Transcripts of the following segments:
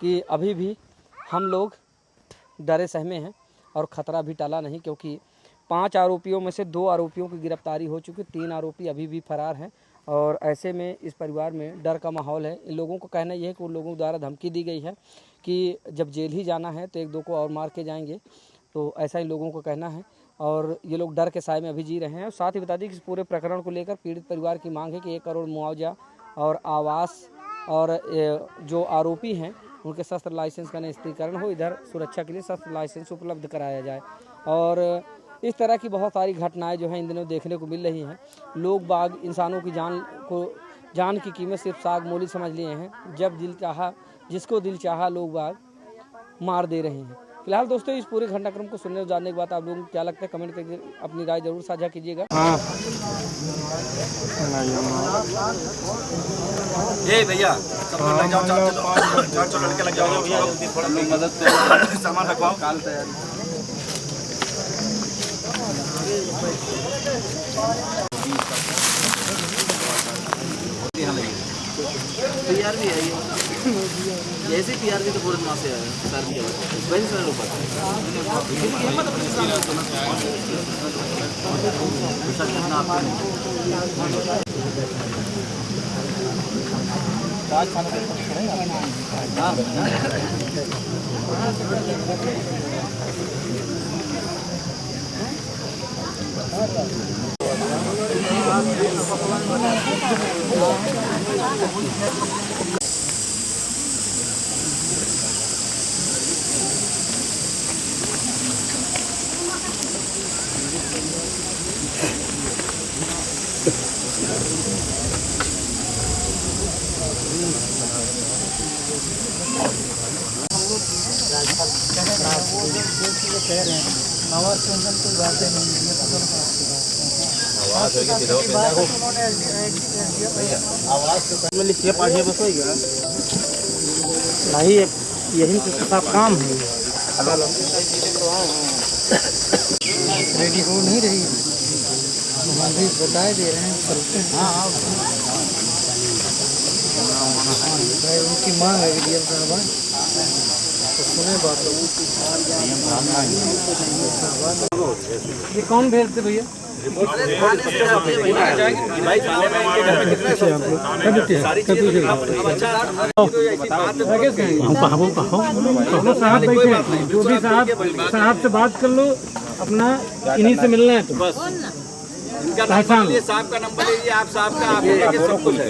कि अभी भी हम लोग डरे सहमे हैं और ख़तरा भी टला नहीं, क्योंकि 5 आरोपियों में से 2 आरोपियों की गिरफ्तारी हो चुकी, 3 आरोपी अभी भी फरार हैं। और ऐसे में इस परिवार में डर का माहौल है। इन लोगों को कहना यह है कि उन लोगों द्वारा धमकी दी गई है कि जब जेल ही जाना है तो 1-2 को और मार के जाएंगे, तो ऐसा इन लोगों को कहना है। और ये लोग डर के साए में अभी जी रहे हैं। और साथ ही बता दें कि इस पूरे प्रकरण को लेकर पीड़ित परिवार की मांग है कि 1 करोड़ मुआवजा और आवास, और जो आरोपी हैं उनके शस्त्र लाइसेंस का निरस्तीकरण हो, इधर सुरक्षा के लिए शस्त्र लाइसेंस उपलब्ध कराया जाए। और इस तरह की बहुत सारी घटनाएं जो हैं इन दिनों देखने को मिल रही हैं। लोग बाग इंसानों की जान की कीमत सिर्फ साग मोली समझ लिए हैं। जब दिल चाहा, जिसको दिल चाहा, लोग बाग मार दे रहे हैं। फिलहाल दोस्तों, इस पूरे घटनाक्रम को सुनने और जानने के बाद आप लोगों को क्या लगता है, कमेंट करके अपनी राय जरूर साझा कीजिएगा। ये भैया लग जाओ, चलो लड़के लग जाओ, थोड़ा मदद सामान रखवाओ। काल तैयारी पीआर भी है ये, ऐसे पीआर भी तो पूरे माह से आया सर के वही सर लोग में लिखिए पढ़िए बस हो गया नहीं, यही तो सब काम है। रेडी हो नहीं रही, हम भी बताए दे रहे हैं, चलते हैं। हाँ, भाई उनकी मांग है डीएम साहब, तो सुने बात। ये कौन भेजते भैया? जो भी साहब से बात कर लो, अपना इन्हीं से मिलना है तो बस। साहब का नंबर लीजिए, आप साहब का आप सब कुछ है।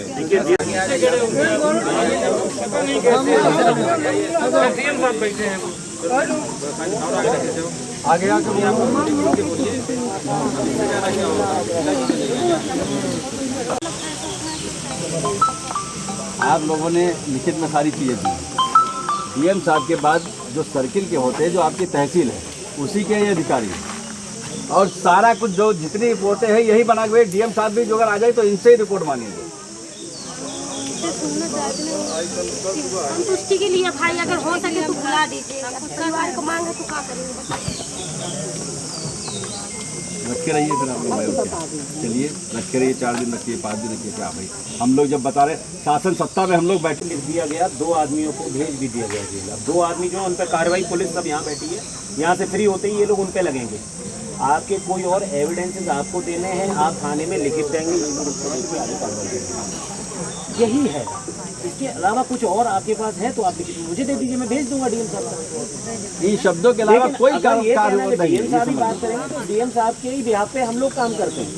बैठे हैं आगे आप लोगों ने लिखित में सारी चीज़ें दी। डीएम साहब के बाद जो सर्किल के होते हैं, जो आपकी तहसील है, उसी के ये अधिकारी हैं। और सारा कुछ जो जितनी रिपोर्टें हैं यही बना के डीएम साहब भी जो अगर आ जाए तो इनसे ही रिपोर्ट मांगेंगे। संतुष्टि के लिए भाई अगर हो सके तो बुला दीजिएगा, परिवार को मांगे तो क्या करेंगे। रखे रहिए फिर आप लोग, चलिए रखे रहिए, 4 दिन रखिए, 5 दिन रखिए, क्या भाई हम लोग जब बता रहे शासन सत्ता में हम लोग बैठे। लिख दिया गया, 2 आदमियों को भेज भी दिया गया जेल। 2 आदमी जो उन पर कार्रवाई, पुलिस सब यहाँ बैठी है, यहाँ से फ्री होते ही ये लोग उन पर लगेंगे। आपके कोई और एविडेंसेस आपको देने हैं, आप थाने में लिखित देंगे, यही है। इसके अलावा कुछ और आपके पास है तो आप मुझे दे दीजिए, मैं भेज दूंगा डीएम साहब। इन शब्दों के अलावा कोई कार्य डीएम साहब ही बात करेंगे तो डीएम साहब के ही बिहाफ पे हम लोग काम करते हैं,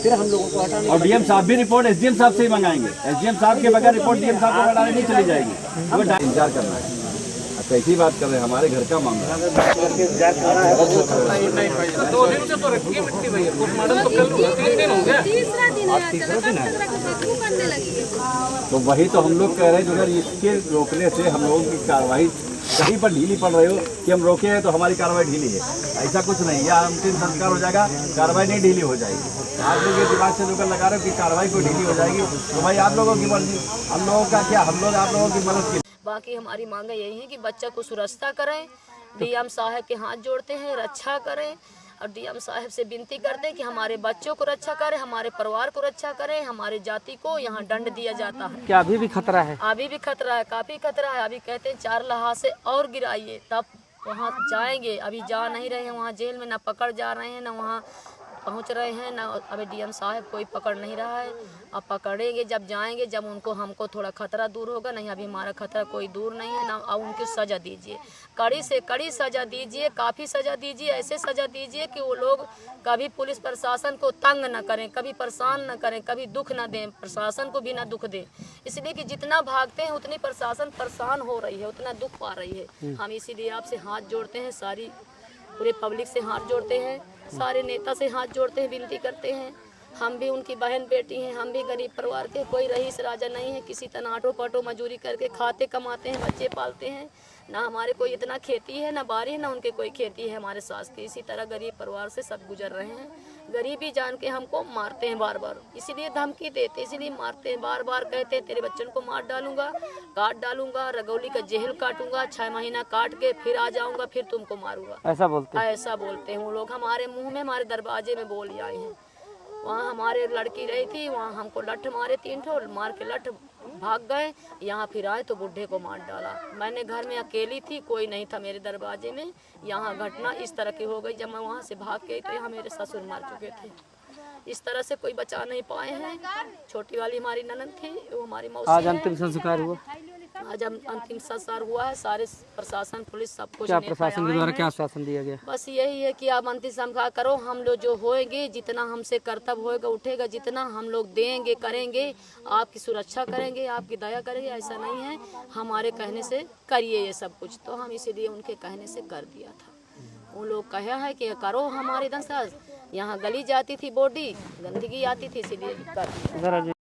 फिर हम लोगों को हटाने। और डीएम साहब भी रिपोर्ट एसडीएम साहब से ही मंगाएंगे। एसडीएम साहब के बगैर रिपोर्ट डीएम साहब को हटाने नहीं चली जाएगी। हमें इंतजार करना है। कैसी बात कर रहे हैं, हमारे घर का मामला। 2 दिन से तो रखी है मिट्टी भैया, कुछ मॉडल तो कल 3 दिन हो गया, तीसरा दिन है। तो वही तो हम लोग कह रहे हैं, जो अगर इसके रोकने से हम लोगों की कार्रवाई कहीं पर ढीली पड़ रही हो कि हम रोके हैं तो हमारी कार्रवाई ढीली है, ऐसा कुछ नहीं है। अंतिम संस्कार हो जाएगा, कार्रवाई नहीं ढीली हो जाएगी। आप लोग ये दिमाग से जोकर लगा रहे हो कि कार्रवाई को ढीली हो जाएगी, तो भाई आप लोगों की मर्जी, हम लोगों का क्या, हम लोग आप लोगों की मदद की। बाकी हमारी मांग यही है कि बच्चा को सुरक्षा करें, डीएम साहब के हाथ जोड़ते हैं, रक्षा करें और डीएम साहब से विनती करते हैं कि हमारे बच्चों को रक्षा करें, हमारे परिवार को रक्षा करें, हमारे जाति को यहाँ दंड दिया जाता है। क्या अभी भी खतरा है? अभी भी खतरा है, काफ़ी खतरा है। अभी कहते हैं 4 लहास से और गिराइए तब वहाँ जाएंगे। अभी जा नहीं रहे हैं वहाँ जेल में, ना पकड़ जा रहे हैं, ना वहाँ पहुँच रहे हैं, ना अभी डीएम साहब कोई पकड़ नहीं रहा है। अब पकड़ेंगे जब जाएंगे, जब उनको हमको थोड़ा खतरा दूर होगा। नहीं अभी हमारा खतरा कोई दूर नहीं है ना। अब उनको सज़ा दीजिए, कड़ी से कड़ी सज़ा दीजिए, काफ़ी सज़ा दीजिए, ऐसे सज़ा दीजिए कि वो लोग कभी पुलिस प्रशासन को तंग न करें, कभी परेशान न करें, कभी दुख न दें, प्रशासन को भी ना दुख दें। इसलिए कि जितना भागते हैं उतनी प्रशासन परेशान हो रही है, उतना दुख पा रही है। हम इसीलिए आपसे हाथ जोड़ते हैं, सारी पूरे पब्लिक से हाथ जोड़ते हैं, सारे नेता से हाथ जोड़ते हैं, विनती करते हैं। हम भी उनकी बहन बेटी हैं, हम भी गरीब परिवार के, कोई रईस राजा नहीं है। किसी तरह आटो पाटो मजूरी करके खाते कमाते हैं, बच्चे पालते हैं। ना हमारे कोई इतना खेती है, ना बारी है, ना उनके कोई खेती है हमारे सास की। इसी तरह गरीब परिवार से सब गुजर रहे हैं। गरीबी जान के हमको मारते हैं बार बार, इसीलिए धमकी देते, इसीलिए मारते हैं। बार बार कहते हैं तेरे बच्चन को मार डालूंगा, काट डालूंगा, रगौली का जेल काटूंगा, 6 महीना काट के फिर आ जाऊंगा, फिर तुमको मारूंगा। ऐसा बोलते हैं? ऐसा बोलते हैं वो लोग, हमारे मुंह में, हमारे दरवाजे में बोल आए हैं। वहाँ हमारे लड़की रही थी, वहाँ हमको लठ मारे 3 ठो, मार के लठ भाग गए। यहाँ फिर आए तो बुढ़े को मार डाला। मैंने घर में अकेली थी, कोई नहीं था मेरे दरवाजे में। यहाँ घटना इस तरह की हो गई। जब मैं वहाँ से भाग के तो यहाँ मेरे ससुर मर चुके थे। इस तरह से कोई बचा नहीं पाए हैं। छोटी वाली हमारी ननद थी, वो हमारी मौसी आज है। अंतिम संस्कार हुआ? आज अंतिम संस्कार हुआ है। सारे प्रशासन पुलिस सब कुछ क्या नेता प्रशासन के आए द्वारा हैं। क्या आश्वासन दिया गया? बस यही है कि आप अंतिम संस्कार करो। हम लोग जो होएंगे, जितना हमसे कर्तव्य होएगा उठेगा, जितना हम लोग देंगे करेंगे, आपकी सुरक्षा करेंगे, आपकी दया करेंगे। ऐसा नहीं है हमारे कहने से करिए ये सब कुछ, तो हम इसीलिए उनके कहने से कर दिया था। उन लोग कहा है कि करो हमारे इधर से। यहाँ गली जाती थी बॉडी, गंदगी आती थी, इसीलिए कर दिया।